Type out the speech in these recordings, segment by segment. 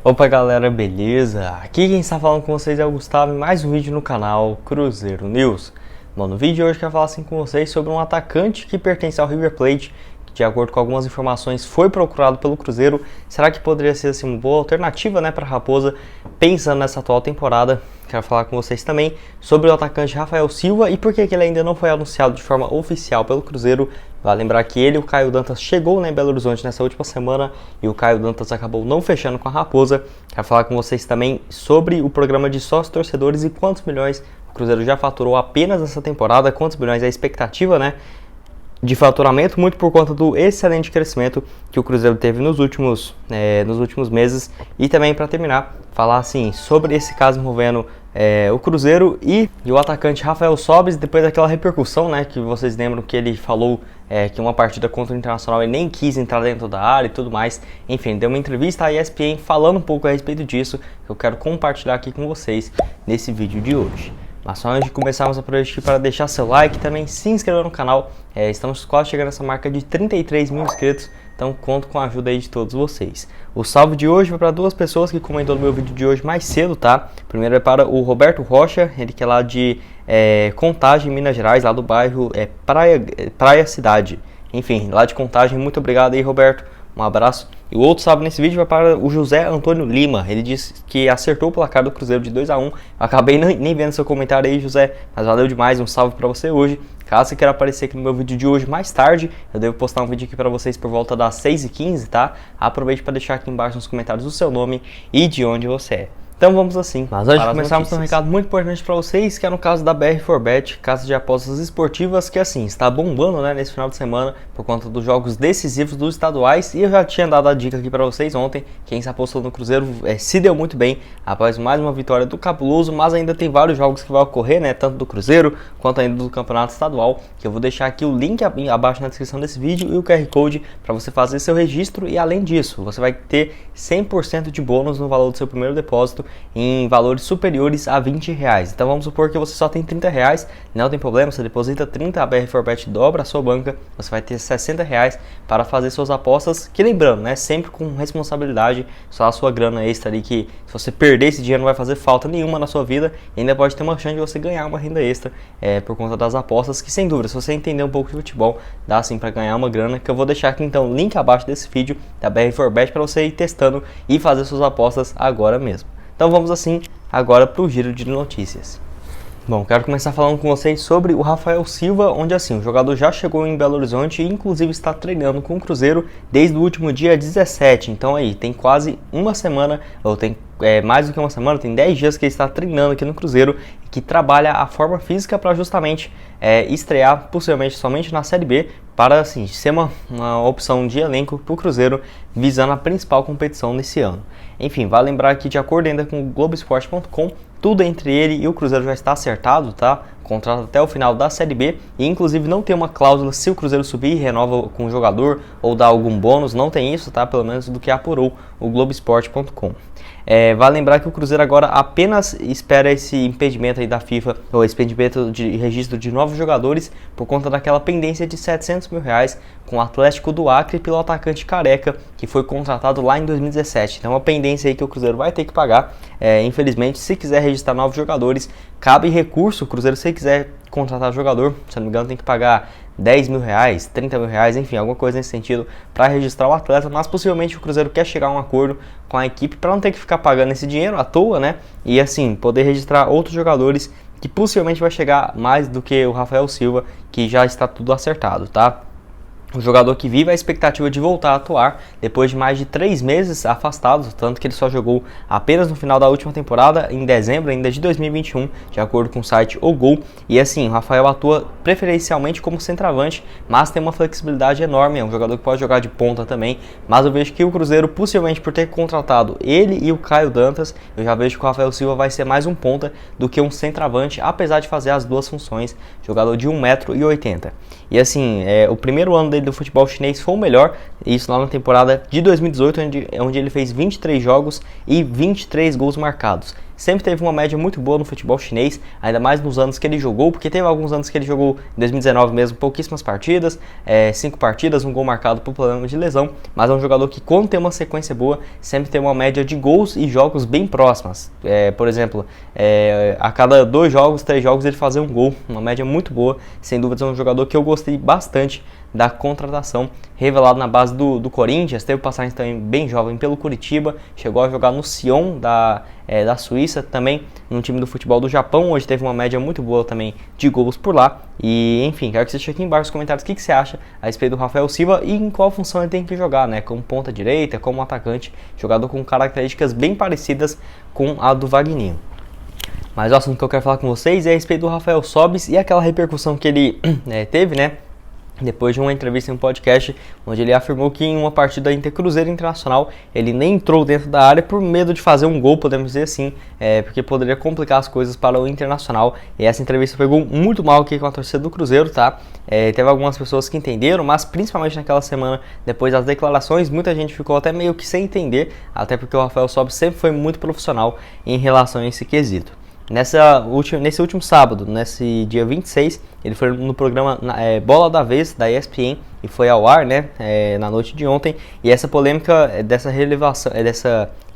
Opa galera, beleza? Aqui quem está falando com vocês é o Gustavo e mais um vídeo no canal Cruzeiro News. Bom, no vídeo de hoje eu quero falar assim com vocês sobre um atacante que pertence ao River Plate, que de acordo com algumas informações foi procurado pelo Cruzeiro. Será que poderia ser assim, uma boa alternativa, para a Raposa, pensando nessa atual temporada? Quero falar com vocês também sobre o atacante Rafael Silva e por que ele ainda não foi anunciado de forma oficial pelo Cruzeiro. Vale lembrar que ele e o Caio Dantas chegou em Belo Horizonte nessa última semana e o Caio Dantas acabou não fechando com a Raposa. Quero falar com vocês também sobre o programa de sócios torcedores e quantos milhões o Cruzeiro já faturou apenas nessa temporada, quantos milhões é a expectativa, de faturamento, muito por conta do excelente crescimento que o Cruzeiro teve nos últimos meses. E também, para terminar, falar assim sobre esse caso envolvendo o Cruzeiro e o atacante Rafael Sobis, depois daquela repercussão, que vocês lembram que ele falou que uma partida contra o Internacional ele nem quis entrar dentro da área e tudo mais. Enfim, deu uma entrevista à ESPN falando um pouco a respeito disso, que eu quero compartilhar aqui com vocês nesse vídeo de hoje. Mas só antes de começarmos, aproveite para deixar seu like e também se inscrever no canal. Estamos quase chegando nessa marca de 33 mil inscritos, então conto com a ajuda aí de todos vocês. O salve de hoje vai para duas pessoas que comentou no meu vídeo de hoje mais cedo, tá? Primeiro é para o Roberto Rocha, ele que é lá de Contagem, Minas Gerais, lá do bairro Praia Cidade. Enfim, lá de Contagem, muito obrigado aí, Roberto. Um abraço. E o outro salve nesse vídeo vai para o José Antônio Lima. Ele disse que acertou o placar do Cruzeiro de 2-1. Acabei nem vendo seu comentário aí, José, mas valeu demais. Um salve para você hoje. Caso você queira aparecer aqui no meu vídeo de hoje mais tarde, eu devo postar um vídeo aqui para vocês por volta das 6h15, tá? Aproveite para deixar aqui embaixo nos comentários o seu nome e de onde você é. Então vamos assim. Mas antes de começarmos, tem um recado muito importante para vocês, que é no caso da BR4Bet, casa de apostas esportivas, que assim, está bombando nesse final de semana por conta dos jogos decisivos dos estaduais. E eu já tinha dado a dica aqui para vocês ontem, quem se apostou no Cruzeiro se deu muito bem após mais uma vitória do Cabuloso, mas ainda tem vários jogos que vão ocorrer, tanto do Cruzeiro quanto ainda do Campeonato Estadual, que eu vou deixar aqui o link abaixo na descrição desse vídeo e o QR Code para você fazer seu registro. E além disso, você vai ter 100% de bônus no valor do seu primeiro depósito em valores superiores a R$20. Então vamos supor que você só tem R$30, não tem problema, você deposita 30, a BR4Bet dobra a sua banca, você vai ter R$60 para fazer suas apostas, que lembrando, sempre com responsabilidade, só a sua grana extra ali, que se você perder esse dinheiro não vai fazer falta nenhuma na sua vida, e ainda pode ter uma chance de você ganhar uma renda extra por conta das apostas, que sem dúvida, se você entender um pouco de futebol, dá sim para ganhar uma grana, que eu vou deixar aqui então o link abaixo desse vídeo da BR4Bet para você ir testando e fazer suas apostas agora mesmo. Então vamos assim agora para o giro de notícias. Bom, quero começar falando com vocês sobre o Rafael Silva, onde assim, o jogador já chegou em Belo Horizonte e inclusive está treinando com o Cruzeiro desde o último dia 17. Então aí, tem quase uma semana, ou tem mais do que uma semana, tem 10 dias que ele está treinando aqui no Cruzeiro e que trabalha a forma física para justamente estrear possivelmente somente na Série B, para assim, ser uma opção de elenco para o Cruzeiro visando a principal competição nesse ano. Enfim, vale lembrar que de acordo ainda com o Globoesporte.com, tudo entre ele e o Cruzeiro já está acertado, tá? Contrato até o final da Série B e inclusive não tem uma cláusula se o Cruzeiro subir e renova com o jogador ou dá algum bônus, não tem isso, tá? Pelo menos do que apurou o Globoesporte.com. Vale lembrar que o Cruzeiro agora apenas espera esse impedimento aí da FIFA, ou esse impedimento de registro de novos jogadores, por conta daquela pendência de R$700 mil com o Atlético do Acre pelo atacante Careca, que foi contratado lá em 2017. Então é uma pendência aí que o Cruzeiro vai ter que pagar. Infelizmente, se quiser registrar novos jogadores, cabe recurso. O Cruzeiro, se quiser contratar jogador, se não me engano, tem que pagar R$10 mil, R$30 mil, enfim, alguma coisa nesse sentido para registrar o atleta, mas possivelmente o Cruzeiro quer chegar a um acordo com a equipe para não ter que ficar pagando esse dinheiro à toa, e assim, poder registrar outros jogadores que possivelmente vai chegar mais do que o Rafael Silva, que já está tudo acertado, tá? O jogador que vive a expectativa de voltar a atuar depois de mais de 3 meses afastado, tanto que ele só jogou apenas no final da última temporada, em dezembro ainda de 2021, de acordo com o site O Gol. E assim, o Rafael atua preferencialmente como centroavante, mas tem uma flexibilidade enorme, é um jogador que pode jogar de ponta também, mas eu vejo que o Cruzeiro, possivelmente por ter contratado ele e o Caio Dantas, eu já vejo que o Rafael Silva vai ser mais um ponta do que um centroavante, apesar de fazer as duas funções, jogador de 1,80 m. E assim, o primeiro ano dele do futebol chinês foi o melhor, isso lá na temporada de 2018, onde ele fez 23 jogos e 23 gols marcados. Sempre teve uma média muito boa no futebol chinês, ainda mais nos anos que ele jogou, porque teve alguns anos que ele jogou, em 2019 mesmo, pouquíssimas partidas, 5 partidas, um gol marcado por problema de lesão, mas é um jogador que, quando tem uma sequência boa, sempre tem uma média de gols e jogos bem próximas. Por exemplo, a cada 2 jogos, 3 jogos ele fazia um gol, uma média muito boa. Sem dúvidas é um jogador que eu gostei bastante da contratação, revelado na base do Corinthians, teve passagem também bem jovem pelo Curitiba, chegou a jogar no Sion da Suíça, também no time do futebol do Japão, hoje teve uma média muito boa também de gols por lá. E enfim, quero que você deixe aqui embaixo nos comentários o que você acha a respeito do Rafael Silva e em qual função ele tem que jogar, né? Como ponta direita, como atacante, jogador com características bem parecidas com a do Wagninho. Mas o assunto que eu quero falar com vocês é a respeito do Rafael Sobis e aquela repercussão que ele teve, né? Depois de uma entrevista em um podcast, onde ele afirmou que em uma partida entre Cruzeiro e Internacional, ele nem entrou dentro da área por medo de fazer um gol, podemos dizer assim, porque poderia complicar as coisas para o Internacional. E essa entrevista pegou muito mal aqui com a torcida do Cruzeiro, tá? Teve algumas pessoas que entenderam, mas principalmente naquela semana, depois das declarações, muita gente ficou até meio que sem entender, até porque o Rafael Sobis sempre foi muito profissional em relação a esse quesito. Nesse último sábado, nesse dia 26, ele foi no programa Bola da Vez, da ESPN, e foi ao ar, né, na noite de ontem. E essa polêmica dessa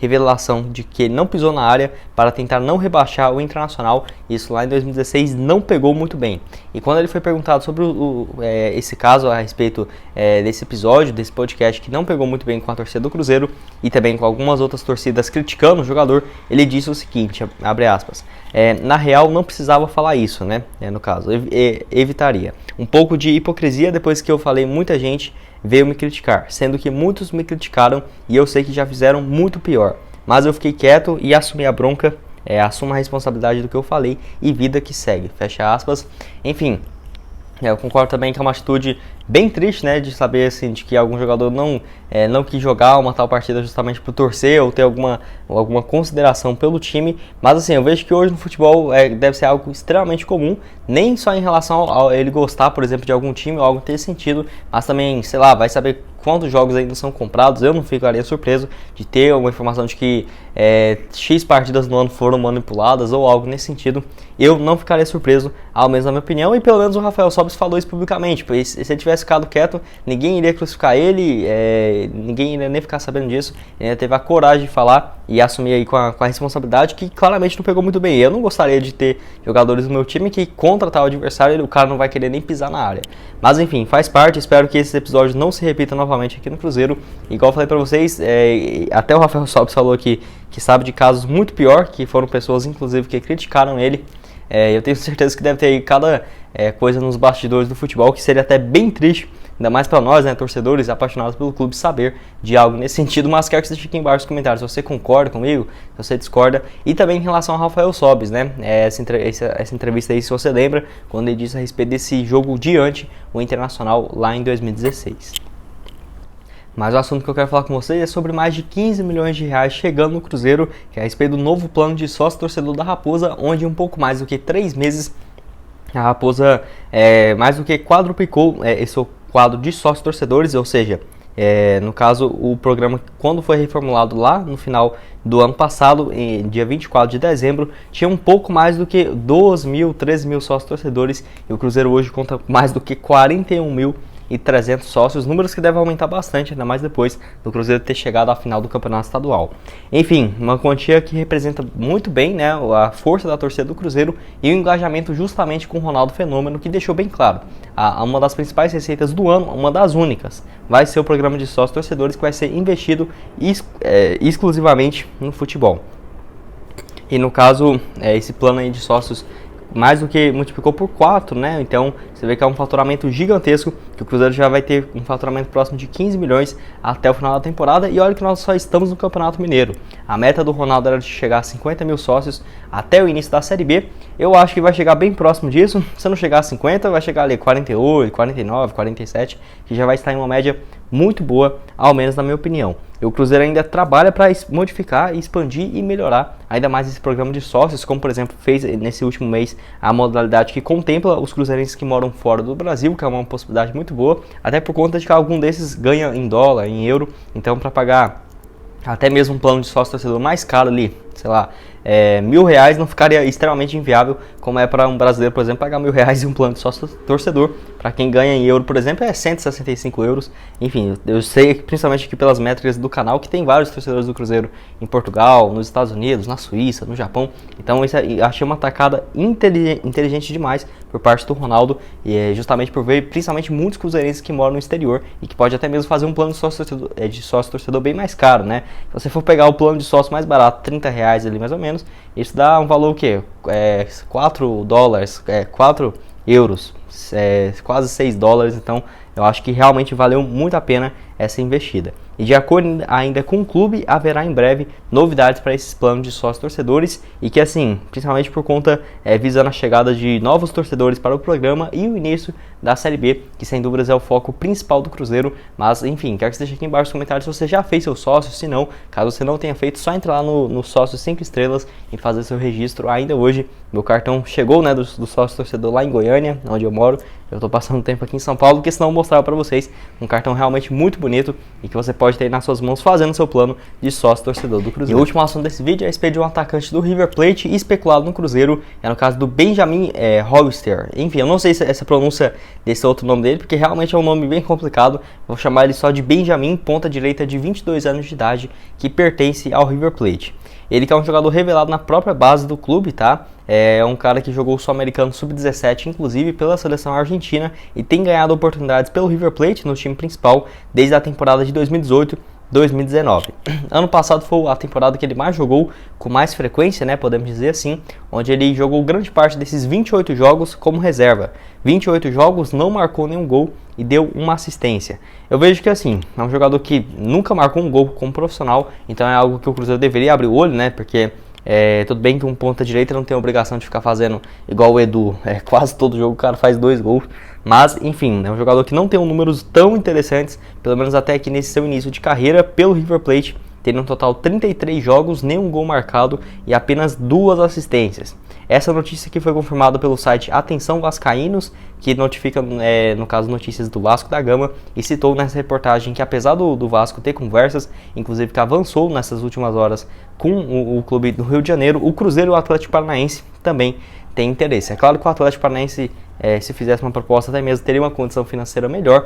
revelação de que ele não pisou na área para tentar não rebaixar o Internacional, isso lá em 2016, não pegou muito bem. E quando ele foi perguntado sobre esse caso, a respeito desse episódio, desse podcast que não pegou muito bem com a torcida do Cruzeiro e também com algumas outras torcidas criticando o jogador, ele disse o seguinte, abre aspas, na real não precisava falar isso, né, no caso, evitaria. Um pouco de hipocrisia depois que eu falei, muita gente veio me criticar, sendo que muitos me criticaram e eu sei que já fizeram muito pior. Mas eu fiquei quieto e assumi a bronca, assumo a responsabilidade do que eu falei e vida que segue, fecha aspas. Enfim, eu concordo também que é uma atitude bem triste, né, de saber assim, de que algum jogador não quis jogar uma tal partida justamente por torcer ou ter alguma consideração pelo time, mas assim, eu vejo que hoje no futebol deve ser algo extremamente comum, nem só em relação a ele gostar, por exemplo, de algum time ou algo ter sentido, mas também, sei lá, vai saber quantos jogos ainda são comprados. Eu não ficaria surpreso de ter alguma informação de que X partidas no ano foram manipuladas ou algo nesse sentido. Eu não ficaria surpreso, ao menos na minha opinião, e pelo menos o Rafael Sobis falou isso publicamente, pois se ele tivesse ficado quieto, ninguém iria crucificar ele, ninguém iria nem ficar sabendo disso. Ele teve a coragem de falar e assumir aí com a responsabilidade, que claramente não pegou muito bem. Eu não gostaria de ter jogadores do meu time que contra tal adversário, o cara não vai querer nem pisar na área. Mas enfim, faz parte, espero que esse episódio não se repita novamente aqui no Cruzeiro. Igual eu falei pra vocês, até o Rafael Sobis falou aqui que sabe de casos muito pior, que foram pessoas inclusive que criticaram ele. Eu tenho certeza que deve ter aí cada coisa nos bastidores do futebol, que seria até bem triste, ainda mais para nós, né, torcedores apaixonados pelo clube, saber de algo nesse sentido. Mas quero que você deixe aqui embaixo nos comentários se você concorda comigo, se você discorda, e também em relação ao Rafael Sobis, né, essa entrevista aí, se você lembra, quando ele disse a respeito desse jogo diante o Internacional lá em 2016. Mas o assunto que eu quero falar com vocês é sobre mais de 15 milhões de reais chegando no Cruzeiro, que é a respeito do novo plano de sócio-torcedor da Raposa, onde em um pouco mais do que 3 meses a Raposa mais do que quadruplicou esse quadro de sócio-torcedores, ou seja, no caso o programa, quando foi reformulado lá no final do ano passado, dia 24 de dezembro, tinha um pouco mais do que 12 mil, 13 mil sócios-torcedores, e o Cruzeiro hoje conta com mais do que 41.300 sócios, números que devem aumentar bastante, ainda mais depois do Cruzeiro ter chegado à final do Campeonato Estadual. Enfim, uma quantia que representa muito bem, né, a força da torcida do Cruzeiro e o engajamento justamente com o Ronaldo Fenômeno, que deixou bem claro, uma das principais receitas do ano, uma das únicas, vai ser o programa de sócios torcedores, que vai ser investido exclusivamente no futebol. E no caso, esse plano aí de sócios mais do que multiplicou por 4, né? Então você vê que é um faturamento gigantesco, que o Cruzeiro já vai ter um faturamento próximo de 15 milhões até o final da temporada. E olha que nós só estamos no Campeonato Mineiro. A meta do Ronaldo era de chegar a 50 mil sócios até o início da Série B. Eu acho que vai chegar bem próximo disso. Se não chegar a 50, vai chegar ali 48, 49, 47, que já vai estar em uma média muito boa, ao menos na minha opinião. E o Cruzeiro ainda trabalha para modificar, expandir e melhorar ainda mais esse programa de sócios, como por exemplo fez nesse último mês a modalidade que contempla os cruzeirenses que moram fora do Brasil, que é uma possibilidade muito boa, até por conta de que algum desses ganha em dólar, em euro, então para pagar até mesmo um plano de sócio torcedor mais caro ali, sei lá, R$1.000 não ficaria extremamente inviável, como é para um brasileiro, por exemplo, pagar R$1.000 em um plano de sócio torcedor. Para quem ganha em euro, por exemplo, é 165 euros. Enfim, eu sei, principalmente aqui pelas métricas do canal, que tem vários torcedores do Cruzeiro em Portugal, nos Estados Unidos, na Suíça, no Japão. Então, isso achei uma tacada inteligente demais por parte do Ronaldo, e justamente por ver principalmente muitos cruzeirenses que moram no exterior e que pode até mesmo fazer um plano de sócio torcedor bem mais caro, né? Se você for pegar o plano de sócio mais barato, R$30 ali mais ou menos, isso dá um valor o quê? $4, 4 euros, quase $6, então eu acho que realmente valeu muito a pena essa investida. E de acordo ainda com o clube, haverá em breve novidades para esses planos de sócios torcedores e que assim, principalmente por conta, visando a chegada de novos torcedores para o programa e o início da Série B, que sem dúvidas é o foco principal do Cruzeiro. Mas enfim, quero que você deixe aqui embaixo nos comentários se você já fez seu sócio, se não, caso você não tenha feito, só entrar lá no sócio 5 estrelas e fazer seu registro ainda hoje. Meu cartão chegou, né, do sócio torcedor lá em Goiânia, onde eu moro. Eu estou passando tempo aqui em São Paulo, porque senão eu vou mostrar para vocês um cartão realmente muito bonito e que você pode ter nas suas mãos fazendo seu plano de sócio torcedor do Cruzeiro. E o último assunto desse vídeo é a respeito de um atacante do River Plate especulado no Cruzeiro, é no caso do Benjamin Hollister. Enfim, eu não sei se essa pronúncia desse outro nome dele, porque realmente é um nome bem complicado. Vou chamar ele só de Benjamin, ponta direita de 22 anos de idade, que pertence ao River Plate. Ele que é um jogador revelado na própria base do clube, tá? É um cara que jogou o Sul-Americano Sub-17, inclusive pela seleção argentina, e tem ganhado oportunidades pelo River Plate no time principal desde a temporada de 2018-2019. Ano passado foi a temporada que ele mais jogou com mais frequência, né, podemos dizer assim, onde ele jogou grande parte desses 28 jogos como reserva. 28 jogos, não marcou nenhum gol e deu uma assistência. Eu vejo que assim, é um jogador que nunca marcou um gol como profissional, então é algo que o Cruzeiro deveria abrir o olho, né, porque tudo bem que um ponta direita não tem a obrigação de ficar fazendo igual o Edu, quase todo jogo o cara faz 2 gols, mas enfim, é um jogador que não tem números tão interessantes, pelo menos até aqui nesse seu início de carreira pelo River Plate, tendo um total 33 jogos, nenhum gol marcado e apenas 2 assistências. Essa notícia aqui foi confirmada pelo site Atenção Vascaínos, que notifica, no caso, notícias do Vasco da Gama, e citou nessa reportagem que apesar do Vasco ter conversas, inclusive que avançou nessas últimas horas com o clube do Rio de Janeiro, o Cruzeiro e o Atlético Paranaense também tem interesse. É claro que o Atlético Paranaense, se fizesse uma proposta, até mesmo teria uma condição financeira melhor,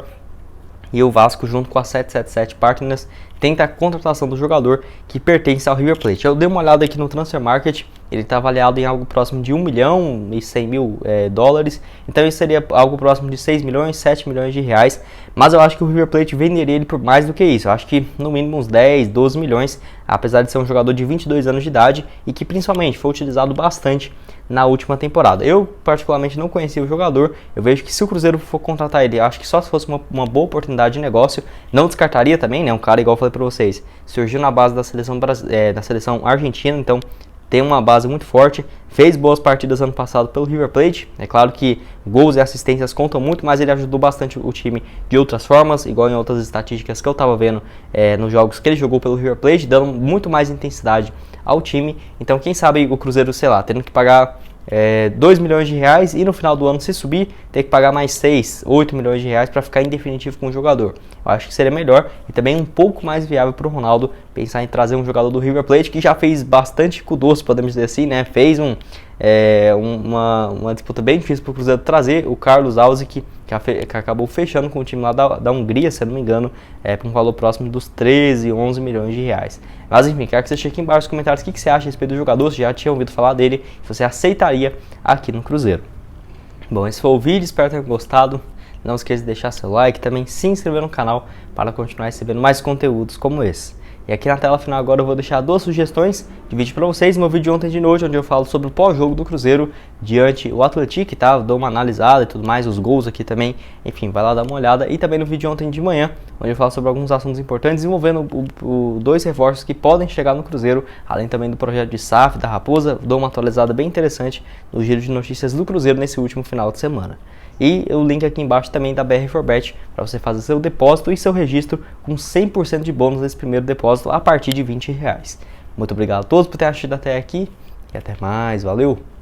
e o Vasco, junto com a 777 Partners, tenta a contratação do jogador que pertence ao River Plate. Eu dei uma olhada aqui no Transfer Market, ele está avaliado em algo próximo de $1.100.000, então isso seria algo próximo de 6 milhões, 7 milhões de reais, mas eu acho que o River Plate venderia ele por mais do que isso. Eu acho que no mínimo uns 10, 12 milhões, apesar de ser um jogador de 22 anos de idade e que principalmente foi utilizado bastante na última temporada. Eu particularmente não conhecia o jogador, eu vejo que se o Cruzeiro for contratar ele, acho que só se fosse uma boa oportunidade de negócio, não descartaria também, né? Um cara, igual eu falei para vocês, surgiu na base da seleção argentina, então tem uma base muito forte, fez boas partidas ano passado pelo River Plate. É claro que gols e assistências contam muito, mas ele ajudou bastante o time de outras formas, igual em outras estatísticas que eu estava vendo nos jogos que ele jogou pelo River Plate, dando muito mais intensidade ao time. Então quem sabe o Cruzeiro, sei lá, tendo que pagar 2 milhões de reais e no final do ano, se subir, ter que pagar mais 6, 8 milhões de reais para ficar em definitivo com o jogador. Eu acho que seria melhor e também um pouco mais viável para o Ronaldo pensar em trazer um jogador do River Plate que já fez bastante cu doce, podemos dizer assim, né? Fez uma disputa bem difícil para o Cruzeiro trazer o Carlos Alze, que acabou fechando com o time lá da Hungria, se eu não me engano, por um valor próximo dos 13, 11 milhões de reais. Mas enfim, quero que você deixe aqui embaixo nos comentários o que você acha a respeito do jogador, se já tinha ouvido falar dele, se você aceitaria aqui no Cruzeiro. Bom, esse foi o vídeo, espero ter gostado. Não esqueça de deixar seu like e também se inscrever no canal para continuar recebendo mais conteúdos como esse. E aqui na tela final agora eu vou deixar 2 sugestões de vídeo para vocês. Meu vídeo de ontem de noite, onde eu falo sobre o pós-jogo do Cruzeiro diante o Atlético, tá? Dou uma analisada e tudo mais, os gols aqui também. Enfim, vai lá dar uma olhada. E também no vídeo de ontem de manhã, onde eu falo sobre alguns assuntos importantes envolvendo 2 reforços que podem chegar no Cruzeiro, além também do projeto de SAF, da Raposa. Dou uma atualizada bem interessante no giro de notícias do Cruzeiro nesse último final de semana. E o link aqui embaixo também da BR4Bet para você fazer seu depósito e seu registro com 100% de bônus nesse primeiro depósito a partir de R$20. Muito obrigado a todos por terem assistido até aqui e até mais, valeu!